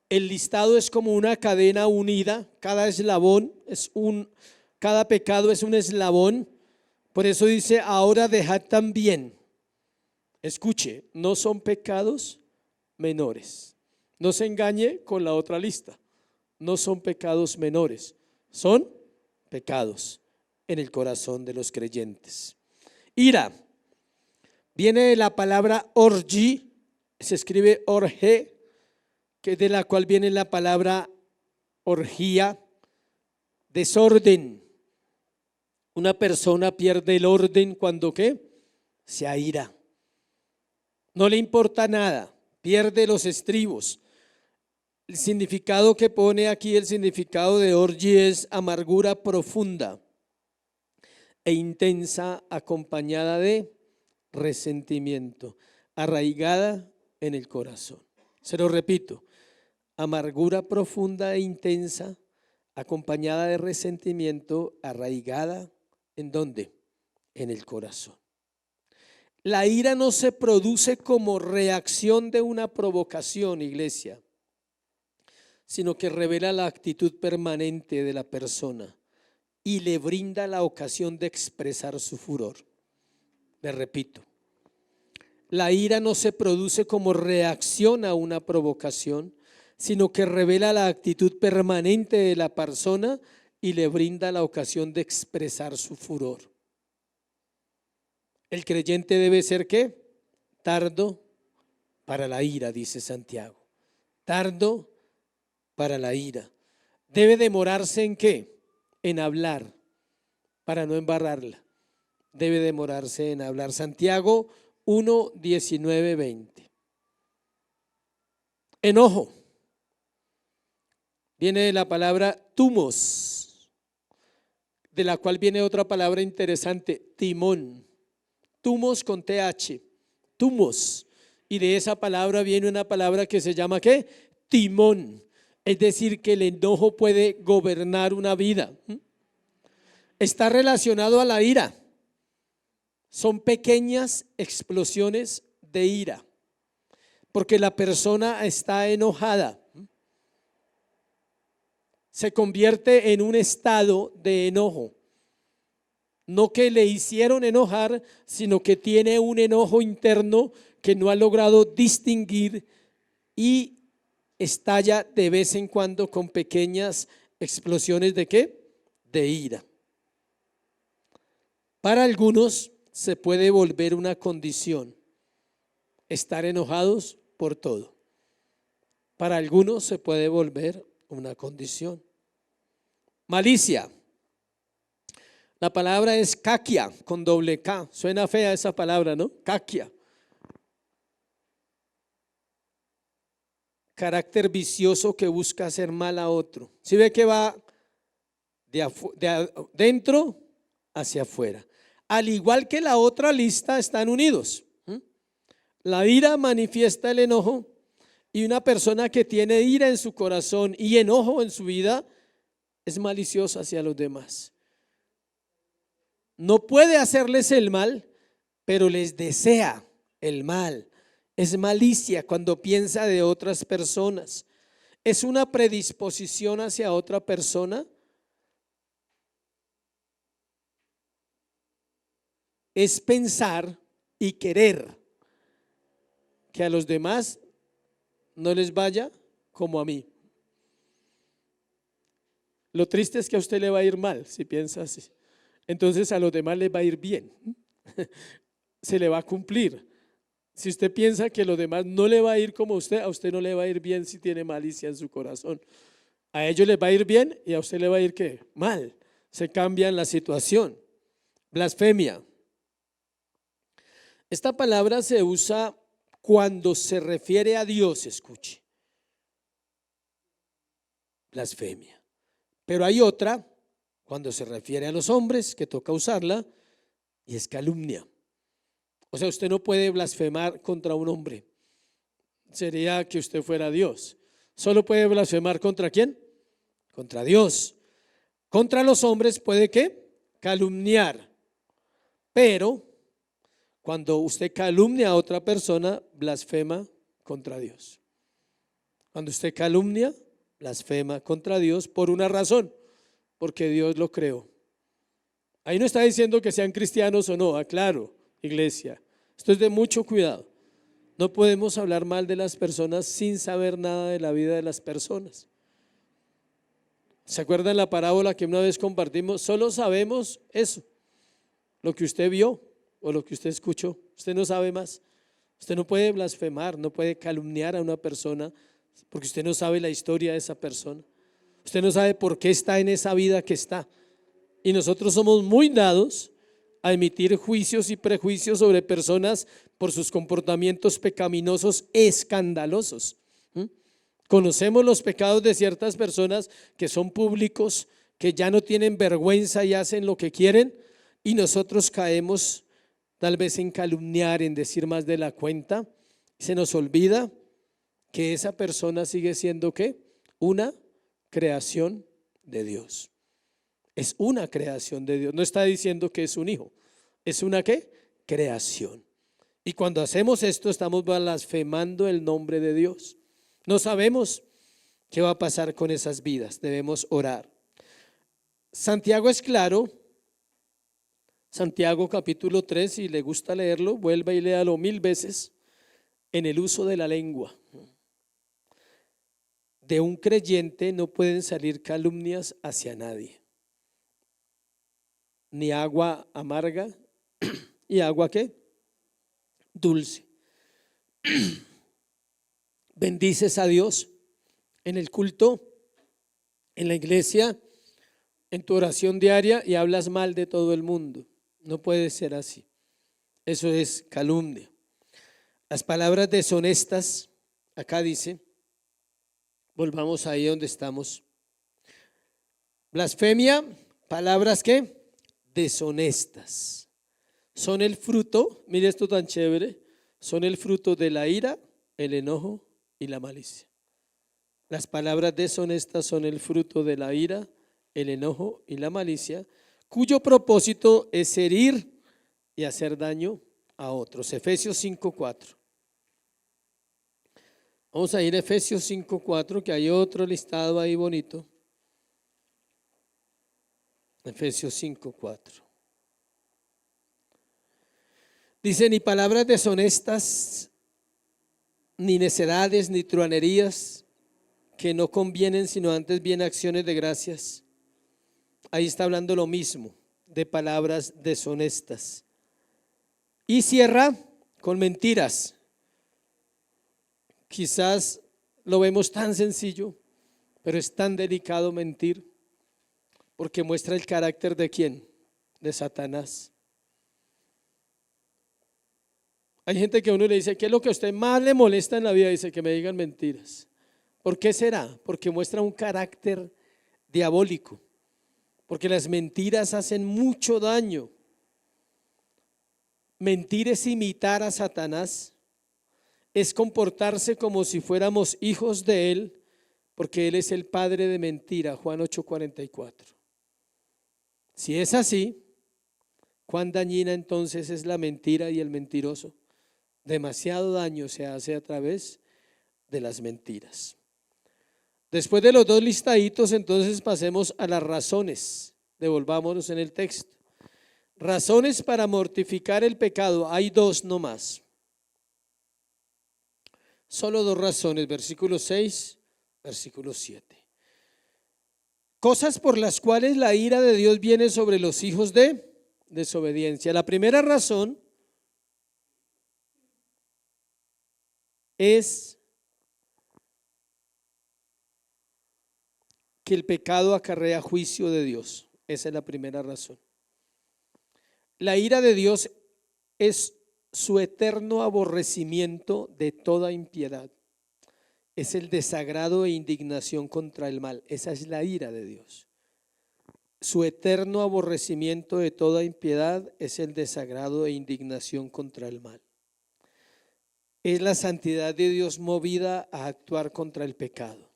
S1: El listado es como una cadena unida, cada eslabón cada pecado es un eslabón. Por eso dice ahora dejad también. Escuche, no son pecados menores, No se engañe con la otra lista. No son pecados menores, son pecados en el corazón de los creyentes. Ira viene de la palabra orgi, se escribe orge, que de la cual viene la palabra orgía, desorden. Una persona pierde el orden cuando ¿qué? Se aira. No le importa nada, pierde los estribos. El significado que pone aquí, el significado de orgi es amargura profunda e intensa, acompañada de resentimiento, arraigada en el corazón. Se lo repito, amargura profunda e intensa, acompañada de resentimiento, arraigada ¿en dónde? En el corazón. La ira no se produce como reacción de una provocación, iglesia, sino que revela la actitud permanente de la persona y le brinda la ocasión de expresar su furor. Le repito, la ira no se produce como reacción a una provocación, sino que revela la actitud permanente de la persona y le brinda la ocasión de expresar su furor. El creyente debe ser ¿qué? Tardo para la ira, dice Santiago. Tardo para la ira. Debe demorarse ¿en qué? En hablar, para no embarrarla. Debe demorarse en hablar. Santiago 1, 19, 20. Enojo viene de la palabra tumos, de la cual viene otra palabra interesante, timón. Tumos con TH, tumos. Y de esa palabra viene una palabra que se llama ¿qué? Timón. Es decir, que el enojo puede gobernar una vida. Está relacionado a la ira. Son pequeñas explosiones de ira, porque la persona está enojada. Se convierte en un estado de enojo. No que le hicieron enojar, sino que tiene un enojo interno que no ha logrado distinguir y estalla de vez en cuando con pequeñas explosiones de ¿qué? De ira. Para algunos se puede volver una condición estar enojados por todo. Para algunos se puede volver una condición. Malicia. La palabra es kakia, con doble K. Suena fea esa palabra, ¿no? Kakia. Carácter vicioso que busca hacer mal a otro. ¿Sí ve que va de adentro hacia afuera? Al igual que la otra lista, están unidos. La ira manifiesta el enojo, y una persona que tiene ira en su corazón y enojo en su vida es maliciosa hacia los demás. No puede hacerles el mal, pero les desea el mal. Es malicia cuando piensa de otras personas. Es una predisposición hacia otra persona. Es pensar y querer que a los demás no les vaya como a mí. Lo triste es que a usted le va a ir mal si piensa así. Entonces a los demás les va a ir bien. Se le va a cumplir. Si usted piensa que a los demás no le va a ir como a usted no le va a ir bien si tiene malicia en su corazón. A ellos les va a ir bien y a usted le va a ir ¿qué? Mal. Se cambia la situación. Blasfemia. Esta palabra se usa cuando se refiere a Dios, escuche. Blasfemia. Pero hay otra cuando se refiere a los hombres que toca usarla, y es calumnia. O sea, usted no puede blasfemar contra un hombre. Sería que usted fuera Dios. Solo puede blasfemar ¿contra quién? Contra Dios. Contra los hombres puede ¿qué? Calumniar. Pero cuando usted calumnia a otra persona, blasfema contra Dios. Cuando usted calumnia, blasfema contra Dios por una razón, porque Dios lo creó. Ahí no está diciendo que sean cristianos o no, aclaro, iglesia. Esto es de mucho cuidado. No podemos hablar mal de las personas sin saber nada de la vida de las personas. ¿Se acuerdan la parábola que una vez compartimos? Solo sabemos eso, lo que usted vio o lo que usted escuchó. Usted no sabe más. Usted no puede blasfemar, no puede calumniar a una persona porque usted no sabe la historia de esa persona. Usted no sabe por qué está en esa vida que está. Y nosotros somos muy dados a emitir juicios y prejuicios sobre personas por sus comportamientos pecaminosos escandalosos. Conocemos los pecados de ciertas personas que son públicos, que ya no tienen vergüenza y hacen lo que quieren, y nosotros caemos tal vez en calumniar, en decir más de la cuenta. Se nos olvida que esa persona sigue siendo ¿qué? Una creación de Dios. Es una creación de Dios. No está diciendo que es un hijo, es una ¿qué? Creación. Y cuando hacemos esto estamos blasfemando el nombre de Dios. No sabemos qué va a pasar con esas vidas, debemos orar. Santiago es claro. Santiago capítulo 3, si le gusta leerlo, vuelva y léalo 1000 veces, en el uso de la lengua. De un creyente no pueden salir calumnias hacia nadie, ni agua amarga y agua ¿qué? Dulce. Bendices a Dios en el culto, en la iglesia, en tu oración diaria y hablas mal de todo el mundo. No puede ser así. Eso es calumnia. Las palabras deshonestas, acá dice, volvamos ahí donde estamos. Blasfemia, palabras ¿qué? Deshonestas. Son el fruto, mire esto tan chévere, son el fruto de la ira, el enojo y la malicia. Las palabras deshonestas son el fruto de la ira, el enojo y la malicia, cuyo propósito es herir y hacer daño a otros. Efesios 5:4. Vamos a ir a Efesios 5:4, que hay otro listado ahí bonito. Efesios 5:4. Dice: ni palabras deshonestas, ni necedades, ni truanerías, que no convienen, sino antes bien acciones de gracias. Ahí está hablando lo mismo, de palabras deshonestas. Y cierra con mentiras. Quizás lo vemos tan sencillo, pero es tan delicado mentir, porque muestra el carácter de ¿quién? De Satanás. Hay gente que a uno le dice: ¿qué es lo que a usted más le molesta en la vida? Dice: que me digan mentiras. ¿Por qué será? Porque muestra un carácter diabólico, porque las mentiras hacen mucho daño. Mentir es imitar a Satanás, es comportarse como si fuéramos hijos de él, porque él es el padre de mentira. Juan 8:44. Si es así, ¿cuán dañina entonces es la mentira y el mentiroso? Demasiado daño se hace a través de las mentiras. Después de los dos listaditos, entonces pasemos a las razones. Devolvámonos en el texto. Razones para mortificar el pecado. Hay dos nomás. Solo dos razones, versículo 6, versículo 7. Cosas por las cuales la ira de Dios viene sobre los hijos de desobediencia. La primera razón es que el pecado acarrea juicio de Dios. Esa es la primera razón. La ira de Dios es su eterno aborrecimiento de toda impiedad. Es el desagrado e indignación contra el mal. Esa es la ira de Dios. Su eterno aborrecimiento de toda impiedad es el desagrado e indignación contra el mal. Es la santidad de Dios movida a actuar contra el pecado.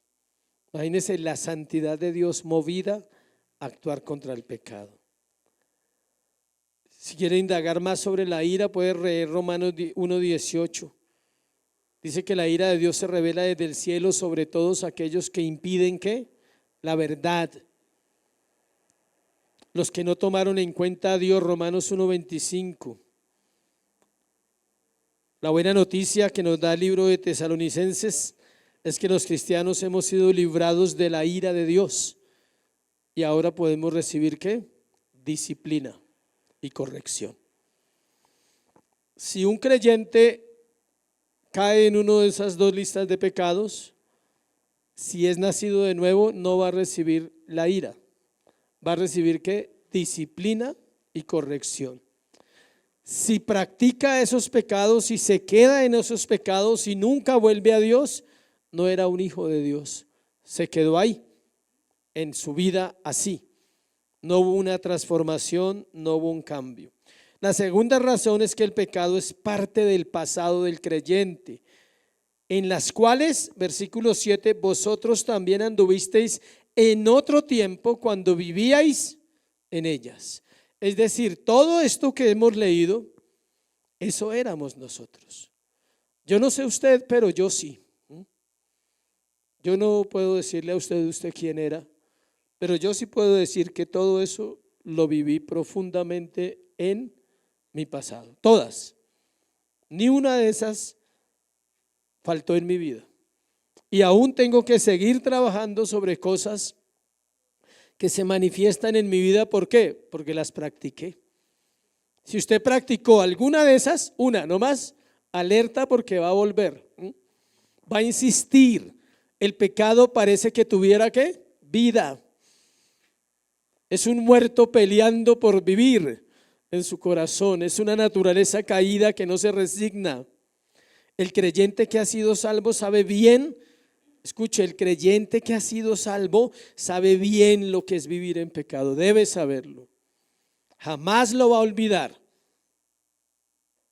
S1: Imagínense la santidad de Dios movida a actuar contra el pecado. Si quiere indagar más sobre la ira, puede leer Romanos 1:18. Dice que la ira de Dios se revela desde el cielo sobre todos aquellos que impiden ¿qué? La verdad. Los que no tomaron en cuenta a Dios. Romanos 1:25. La buena noticia que nos da el libro de Tesalonicenses es que los cristianos hemos sido librados de la ira de Dios y ahora podemos recibir ¿qué? Disciplina y corrección. Si un creyente cae en una de esas dos listas de pecados, si es nacido de nuevo, no va a recibir la ira, va a recibir ¿qué? Disciplina y corrección. Si practica esos pecados y se queda en esos pecados y nunca vuelve a Dios, no era un hijo de Dios, se quedó ahí en su vida así. No hubo una transformación, no hubo un cambio. La segunda razón es que el pecado es parte del pasado del creyente, en las cuales, versículo 7, vosotros también anduvisteis en otro tiempo cuando vivíais en ellas. Es decir, todo esto que hemos leído, eso éramos nosotros. Yo no sé usted, pero yo sí. Yo no puedo decirle a usted quién era, pero yo sí puedo decir que todo eso lo viví profundamente en mi pasado. Todas. Ni una de esas faltó en mi vida. Y aún tengo que seguir trabajando sobre cosas que se manifiestan en mi vida. ¿Por qué? Porque las practiqué. Si usted practicó alguna de esas, una nomás, alerta porque va a volver, va a insistir. El pecado parece que tuviera ¿qué? Vida. Es un muerto peleando por vivir en su corazón. Es una naturaleza caída que no se resigna. El creyente que ha sido salvo sabe bien. Escuche, el creyente que ha sido salvo sabe bien lo que es vivir en pecado, debe saberlo. Jamás lo va a olvidar.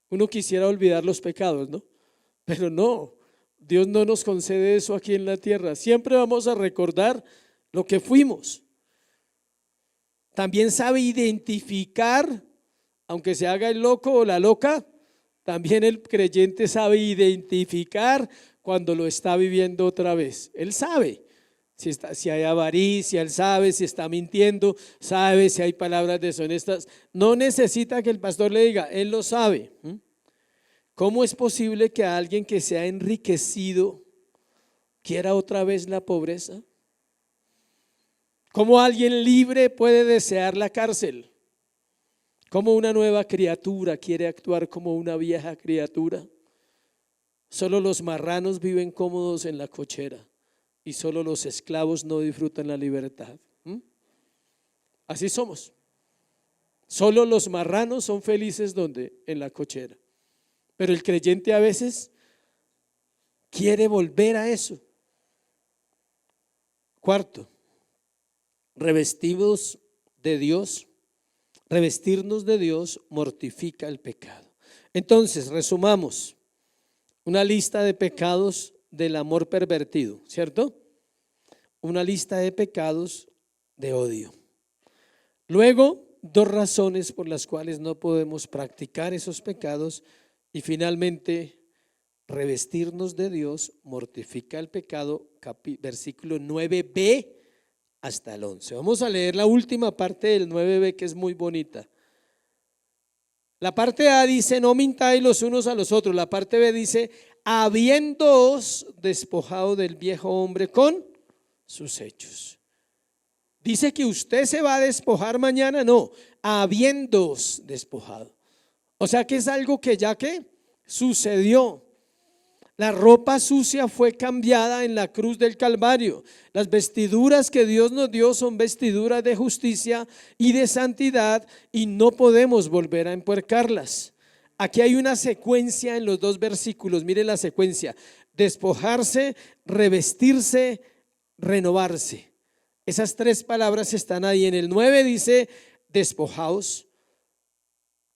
S1: Uno quisiera olvidar los pecados, ¿no? Pero no, Dios no nos concede eso aquí en la tierra. Siempre vamos a recordar lo que fuimos. También sabe identificar, aunque se haga el loco o la loca, también el creyente sabe identificar cuando lo está viviendo otra vez. Él sabe si hay avaricia, él sabe si está mintiendo, sabe si hay palabras deshonestas. No necesita que el pastor le diga, él lo sabe. ¿Cómo es posible que alguien que se ha enriquecido quiera otra vez la pobreza? ¿Cómo alguien libre puede desear la cárcel? ¿Cómo una nueva criatura quiere actuar como una vieja criatura? Solo los marranos viven cómodos en la cochera y solo los esclavos no disfrutan la libertad. Así somos. Solo los marranos son felices ¿dónde? En la cochera. Pero el creyente a veces quiere volver a eso. Cuarto, revestidos de Dios. Revestirnos de Dios mortifica el pecado. Entonces, resumamos. Una lista de pecados del amor pervertido, ¿cierto? Una lista de pecados de odio. Luego, dos razones por las cuales no podemos practicar esos pecados. Y finalmente, revestirnos de Dios mortifica el pecado, versículo 9b hasta el 11. Vamos a leer la última parte del 9b, que es muy bonita. La parte A dice, no mintáis los unos a los otros. La parte B dice, habiéndoos despojado del viejo hombre con sus hechos. ¿Dice que usted se va a despojar mañana? No, habiéndoos despojado. O sea que es algo que ya que sucedió. La ropa sucia fue cambiada en la cruz del Calvario. Las vestiduras que Dios nos dio son vestiduras de justicia y de santidad y no podemos volver a empuercarlas. Aquí hay una secuencia en los dos versículos. Mire la secuencia: despojarse, revestirse, renovarse. Esas tres palabras están ahí. En el 9 dice despojaos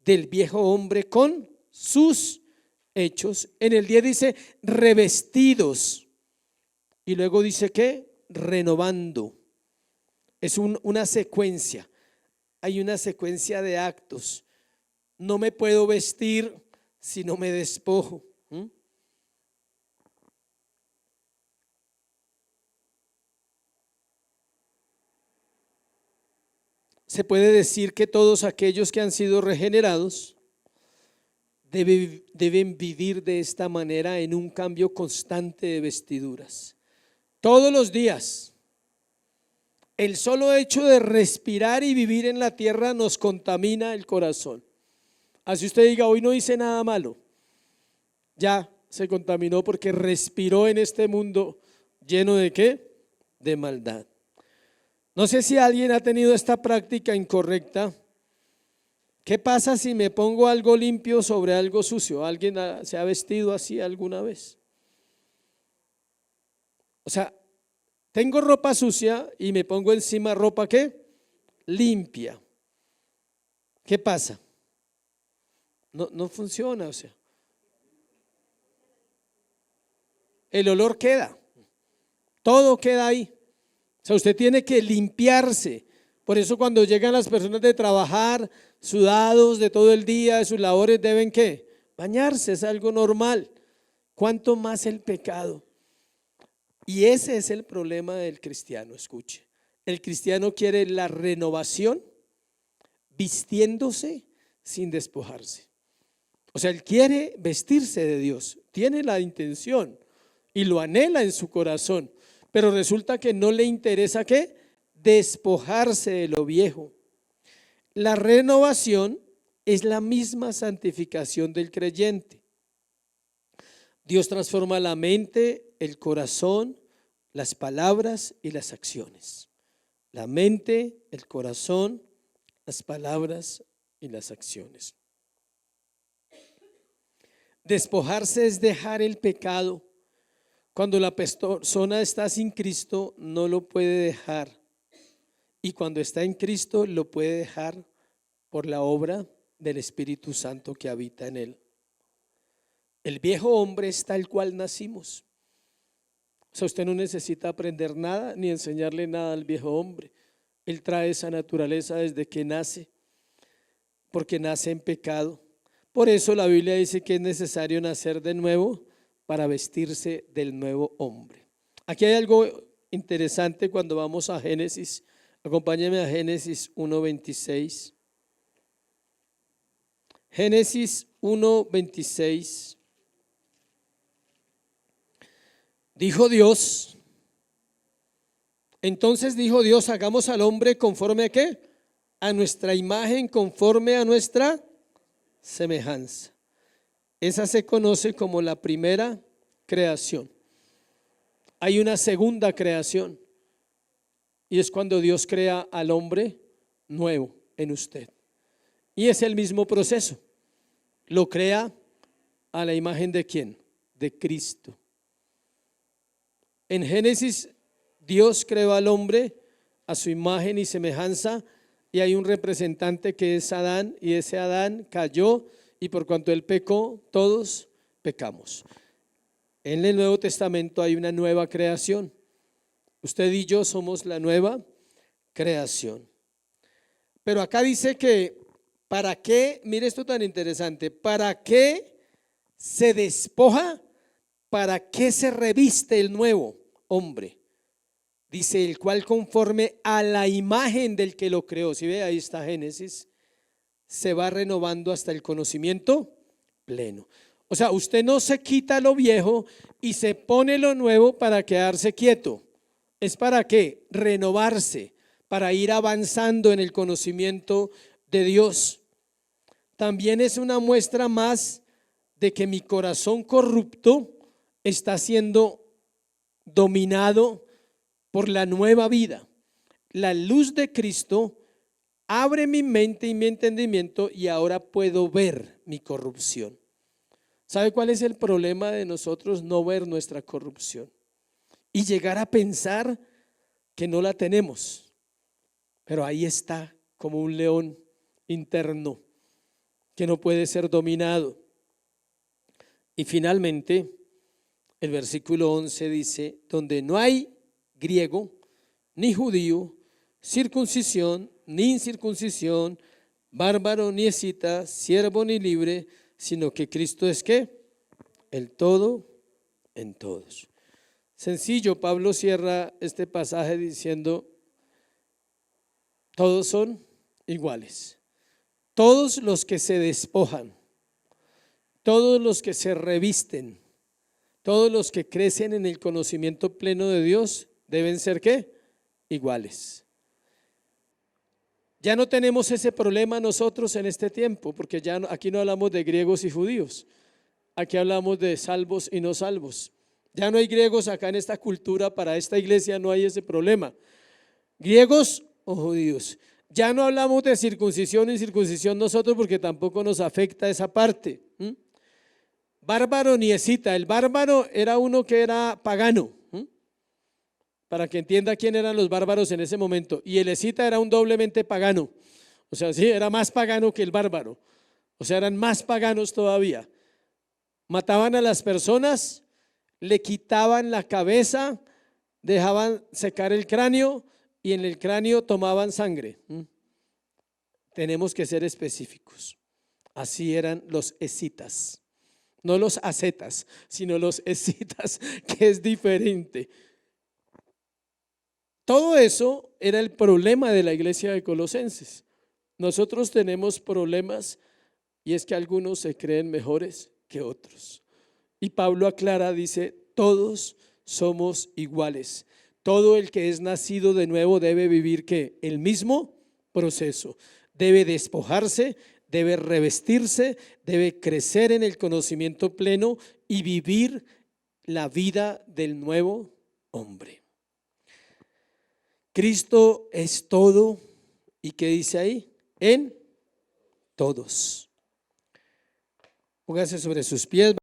S1: del viejo hombre con sus hechos. En el 10 dice revestidos y luego dice que renovando. Es una secuencia, hay una secuencia de actos. No me puedo vestir si no me despojo. Se puede decir que todos aquellos que han sido regenerados deben vivir de esta manera en un cambio constante de vestiduras. Todos los días. El solo hecho de respirar y vivir en la tierra nos contamina el corazón. Así usted diga, hoy no hice nada malo, ya se contaminó porque respiró en este mundo lleno de ¿qué? De maldad. No sé si alguien ha tenido esta práctica incorrecta. ¿Qué pasa si me pongo algo limpio sobre algo sucio? ¿Alguien se ha vestido así alguna vez? O sea, tengo ropa sucia y me pongo encima ropa ¿qué? Limpia. ¿Qué pasa? No funciona, o sea. El olor queda, todo queda ahí. O sea, usted tiene que limpiarse. Por eso cuando llegan las personas de trabajar, sudados de todo el día, de sus labores, deben ¿qué? Bañarse, es algo normal. ¿Cuánto más el pecado? Y ese es el problema del cristiano, escuche. El cristiano quiere la renovación vistiéndose sin despojarse. O sea, él quiere vestirse de Dios, tiene la intención y lo anhela en su corazón, pero resulta que no le interesa ¿qué? Despojarse de lo viejo. La renovación es la misma santificación del creyente. Dios transforma la mente, el corazón, las palabras y las acciones. La mente, el corazón, las palabras y las acciones. Despojarse es dejar el pecado. Cuando la persona está sin Cristo, no lo puede dejar. Y cuando está en Cristo, lo puede dejar por la obra del Espíritu Santo que habita en él. El viejo hombre es tal cual nacimos. O sea, usted no necesita aprender nada ni enseñarle nada al viejo hombre. Él trae esa naturaleza desde que nace, porque nace en pecado. Por eso la Biblia dice que es necesario nacer de nuevo para vestirse del nuevo hombre. Aquí hay algo interesante cuando vamos a Génesis. Acompáñeme a Génesis 1:26. Génesis 1:26. Dijo Dios, entonces dijo Dios, hagamos al hombre conforme a ¿qué? A nuestra imagen, conforme a nuestra semejanza. Esa se conoce como la primera creación. Hay una segunda creación y es cuando Dios crea al hombre nuevo en usted. Y es el mismo proceso. Lo crea a la imagen de ¿quién? De Cristo. En Génesis, Dios creó al hombre a su imagen y semejanza y hay un representante que es Adán y ese Adán cayó y por cuanto él pecó, todos pecamos. En el Nuevo Testamento hay una nueva creación. Usted y yo somos la nueva creación. Pero acá dice que ¿para qué? Mire esto tan interesante. ¿Para qué se despoja? ¿Para qué se reviste el nuevo hombre? Dice, el cual conforme a la imagen del que lo creó. Si ve, ahí está Génesis. Se va renovando hasta el conocimiento pleno. O sea, usted no se quita lo viejo y se pone lo nuevo para quedarse quieto. ¿Es para qué? Renovarse, para ir avanzando en el conocimiento de Dios. También es una muestra más de que mi corazón corrupto está siendo dominado por la nueva vida. La luz de Cristo abre mi mente y mi entendimiento y ahora puedo ver mi corrupción. ¿Sabe cuál es el problema de nosotros? No ver nuestra corrupción y llegar a pensar que no la tenemos, pero ahí está como un león interno que no puede ser dominado. Y finalmente el versículo 11 dice, donde no hay griego ni judío, circuncisión ni incircuncisión, bárbaro ni escita, siervo ni libre, sino que Cristo es ¿qué? El todo en todos. Sencillo, Pablo cierra este pasaje diciendo, todos son iguales. Todos los que se despojan todos los que se revisten, todos los que crecen en el conocimiento pleno de Dios deben ser ¿qué? Iguales. Ya no tenemos ese problema nosotros en este tiempo, porque ya aquí no hablamos de griegos y judíos, aquí hablamos de salvos y no salvos. Ya no hay griegos acá en esta cultura, para esta iglesia no hay ese problema, griegos o judíos. Ya no hablamos de circuncisión y circuncisión nosotros, porque tampoco nos afecta esa parte. Bárbaro ni escita. El bárbaro era uno que era pagano, para que entienda quién eran los bárbaros en ese momento. Y el escita era un doblemente pagano, o sea, sí, era más pagano que el bárbaro, o sea, eran más paganos todavía. Mataban a las personas, le quitaban la cabeza, dejaban secar el cráneo y en el cráneo tomaban sangre. Tenemos que ser específicos. Así eran los escitas, no los ascetas, sino los escitas, que es diferente. Todo eso era el problema de la iglesia de Colosenses. Nosotros tenemos problemas, y es que algunos se creen mejores que otros. Y Pablo aclara, dice, todos somos iguales. Todo el que es nacido de nuevo debe vivir ¿qué? El mismo proceso. Debe despojarse, debe revestirse, debe crecer en el conocimiento pleno y vivir la vida del nuevo hombre. Cristo es todo. ¿Y qué dice ahí? En todos. Póngase sobre sus pies.